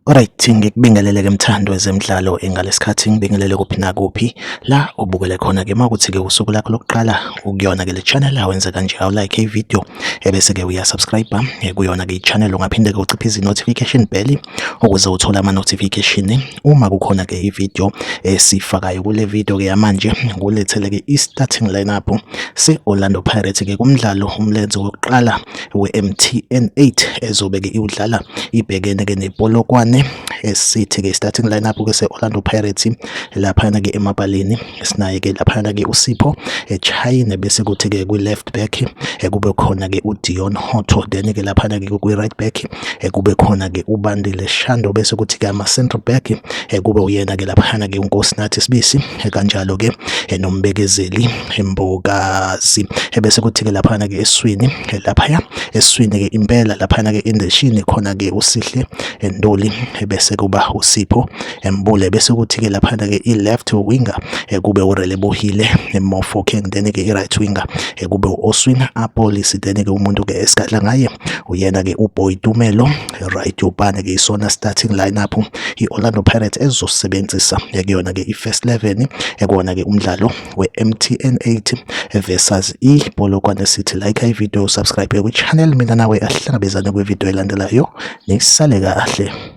Alright, ngikubingelele-ke mthando wezemidlalo ngalesikhathi ngibingelele kuphi nakuphi la ubukele khona-ke makuthi-ke usuku lakho lokuqala ukuyona-ke le channel awenze kanje awulike ivideo ebese-ke uyasubscribe kuyona-ke i-channel ungaphinde-ke uciphize i-notification bell ukuze uthole ama-notification uma kukhona-ke ivideo esifakayo. Kule video-ke yamanje ngulethele-ke i-starting lineup se-Orlando Pirates-ke kumdlalo umlenze wokuqala we-MTN 8 ezobe-ke iwudlala ibhekene-ke nePolokwane esithi-ke starting lineup ke se-Orlando Pirates laphana ke emabaleni sinaye-ke laphana ke uSipho eChina bese kuthi-ke kwi-left back kube khona-ke uDion Hotto, then-ke laphana ke kwi-right back kube khona-ke uBandile Shando bese kuthi-ke ama-central back kube uyena-ke laphana-ke uNkosinathi Sibisi kanjalo-ke noMbekezeli Mbokazi bese kuthi-ke laphana-ke eswini laphaya eswini-ke impela laphana-ke indeshini khona-ke uSihle Ndoli bese kuba uSipho Mbule bese kuthi-ke laphana-ke i-left winger kube uRelebohile Mofokeng, then-ke i-right winger kube u-Oswin Apolisi, then-ke umuntu-ke esikadla ngaye uyena-ke uBoy Tumelo right ubane-ke isona starting lineup i-Orlando Pirates ezosebenzisa kuyona-ke i-first 11 ekona-ke umdlalo we-MTN 8 versus iPolokwane City. Like ivideo, subscribe kwi-channel, mina nawe asihlangabezane kwivideo elandelayo. Nisale kahle.